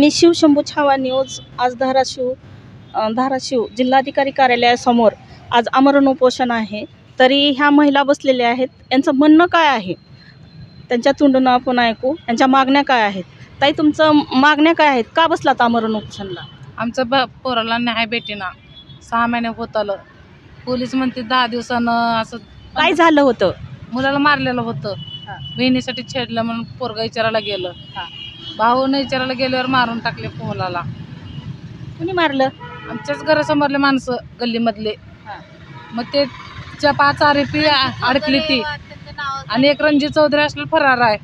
मी Shivshambhu Chhava news आज धाराशिव जिल्हाधिकारी कार्यालयासमोर आज आमरण उपोषण आहे। तरी ह्या महिला बसलेल्या आहेत, यांचं म्हणणं काय आहे त्यांच्या तोंडून आपण ऐकू। यांच्या मागण्या काय आहेत? ताई, तुमचं मागण्या काय आहेत? का बसलात आमरण उपोषणला? आमचं पोराला न्याय भेटेना, 6 महिने होत आलं। पोलीस म्हणते 10 दिवसानं असं काय झालं होतं? मुलाला मारलेलं होतं, बहिणीसाठी छेडलं म्हणून पोरगा विचारायला गेलं। भाऊने विचारायला गेल्यावर मारून टाकले मुलाला। कुणी मारलं? आमच्याच घरासमोरले माणसं गल्लीमधले। मग ते 5 आरोपी अडकली ती, आणि एक रणजित चौधरी असलं फरार आहे।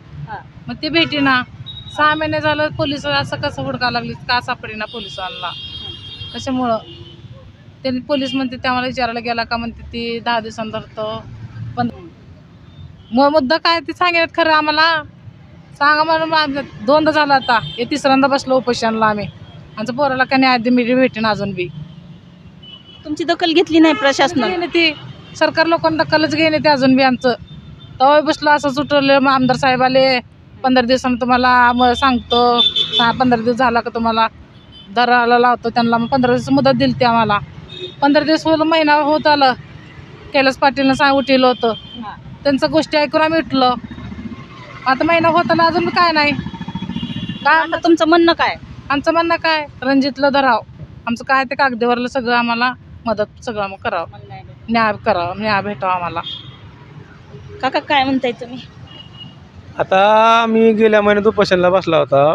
मग ते भेटेना, 6 महिने झालं। पोलिस असं कसं हुडका लागली, का सापडेना पोलिसांना? कशामुळं? त्यांनी पोलीस म्हणते ते आम्हाला विचारायला गेला का, म्हणते ती 10 दिवसांनी धरतो। पण मग मुद्दा काय ते सांगेल खरं आम्हाला सांगा म्हणून 2दा झाला आता, हे 3ऱ्यांदा बसलो उपोषणला आम्ही। आमच्या पोराला का न्याय भेटेना अजून बी। तुमची दखल घेतली नाही प्रशासनाने? ती सरकार लोकांना दखलच घेणे ते अजून बी आमचं। तेव्हा बसलो असं सुटवलं, आमदार साहेब आले 15 दिवसांनी तुम्हाला सांगतो, 15 दिवस झाला का तुम्हाला दराला लावतो त्यांना। मग 15 दिवस मुदत दिली ती आम्हाला। 15 दिवस महिना होत आलं, कैलास पाटीलनं उठवलं होतं, त्यांचं गोष्टी ऐकून आम्ही उठलो। आता महिना होत आला अजून काय नाही। काय आता तुमचं म्हणणं काय? आमचं म्हणणं काय, रणजितला धराव, आमचं काय ते कागदीवरलं सगळं आम्हाला मदत सगळं मग करावं, न्याय करावं, न्याय भेटावा आम्हाला। काका काय म्हणताय तुम्ही? आता मी गेल्या महिन्यात उपोषणला बसला होता।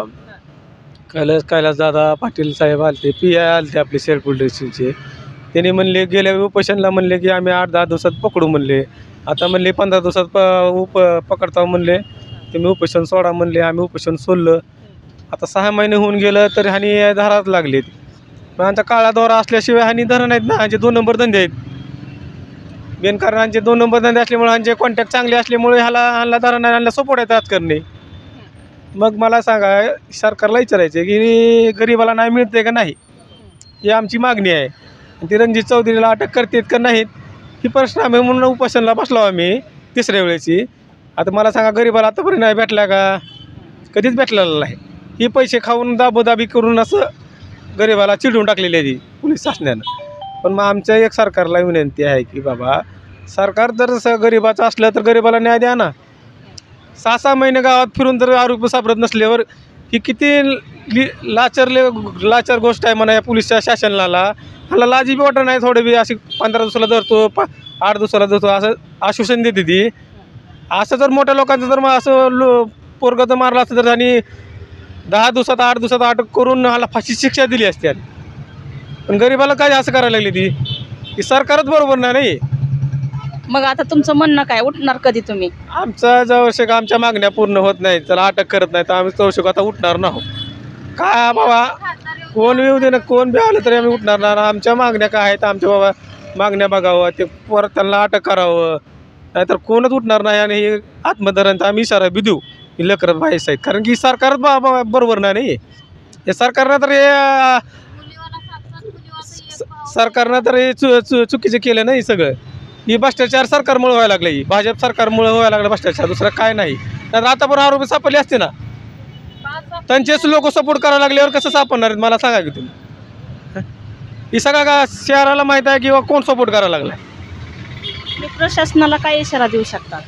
कैलास दादा पाटील साहेब आलते, PI आलते आपले शेरपूर डिस्ट्रिक्टचे। त्यांनी म्हणले गेल्या उपोषणला म्हणले की आम्ही 8-10 दिवसात पकडू म्हणले। आता म्हणले 15 दिवसात पकडता म्हणले, तुम्ही उपोषण सोडा म्हणले। आम्ही उपोषण सोडलं। आता 6 महिने होऊन गेलं तरी ह्यानी धराच लागलेत। मग आमचा काळा दौरा असल्याशिवाय ह्यानी धरण आहेत ना, ह्यांचे 2 नंबर धंदे आहेत। बेनकारणांचे 2 नंबर धंदे असल्यामुळे, ह्यांचे कॉन्टॅक्ट चांगले असल्यामुळे ह्याला धरण ह्याला सपोर्ट आहे राजकारणी। मग मला सांगा, सरकारला विचारायचे की गरिबाला नाही मिळते का नाही, ही आमची मागणी आहे। ती रणजित चौधरीला अटक करतात का नाहीत ही प्रश्न आम्ही म्हणून उपोषणला बसलो आम्ही 3ऱ्या वेळेची। आता मला सांगा, गरिबाला आतापर्यंत नाही भेटला का? कधीच भेटलेला नाही। ही पैसे खाऊन दाबोदाबी करून असं गरिबाला चिडून टाकलेली आहे ती पोलीस शासनानं। पण मग आमच्या एक सरकारला विनंती आहे की बाबा, सरकार जर गरिबाचं असलं तर गरिबाला न्याय द्या ना। 6-6 महिने गावात फिरून जर आरोपी सापडत नसल्यावर ही किती लाचार गोष्ट आहे म्हणा या पोलीसच्या शासनाला। ह्याला लाजी बी वाटत नाही थोडे बी, अशी 15 दिवसाला धरतो, 8 दिवसाला धरतो, असं आश्वासन देते ती। असं जर मोठ्या लोकांचं जर असं पोरगं जर मारलं असतं तर आणि 10 दिवसात 8 दिवसात अटक करून ह्याला फाशी शिक्षा दिली असते। पण गरिबाला काय असं करायला लागली ती सरकारच बरोबर नाही। मग आता तुमचं म्हणणं काय? उठणार कधी तुम्ही? आमचा जवळशे आमच्या मागण्या पूर्ण होत नाही, त्याला अटक करत नाही तर आम्ही जवळशे आता उठणार नाही। काय बाबा, कोण येऊ दे ना, कोण बी आलं तरी आम्ही उठणार नाही। आमच्या मागण्या काय आहेत, आमच्या बाबा मागण्या बघावं, ते परत त्यांना अटक करावं, नाहीतर कोणच उठणार नाही। आणि हे आत्मदहनाचा आम्ही इशारा बी देऊ की लकर व्हायचं आहेत, कारण की सरकारच बरोबर नाही। हे सरकारनं तर हे चुकीचं केलं नाही सगळं। ही भ्रष्टाचार सरकारमुळे व्हायला लागलं, ही भाजप सरकारमुळे व्हायला लागलं भ्रष्टाचार, दुसरं काय नाही। तर आता पण आरोपी सापडले असते ना, त्यांचेच लोक सपोर्ट करायला लागल्यावर कसं सापडणार आहेत मला सांगा की तुम्ही? ही सगळं का शहराला माहीत आहे किंवा कोण सपोर्ट करायला लागलाय? प्रशासनाला काय इशारा देऊ शकतात?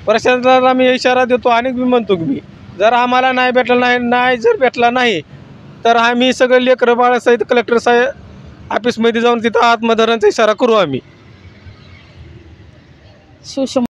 प्रशासनाला मी इशारा देतो आणि मी म्हणतो की मी जर आम्हाला नाही भेटला नाही जर भेटला नाही तर आम्ही सगळं लेकरं बाळासहित कलेक्टर साहेब ऑफिसमध्ये जाऊन तिथं आत्मदहनाचा इशारा करू आम्ही। शिवशंभू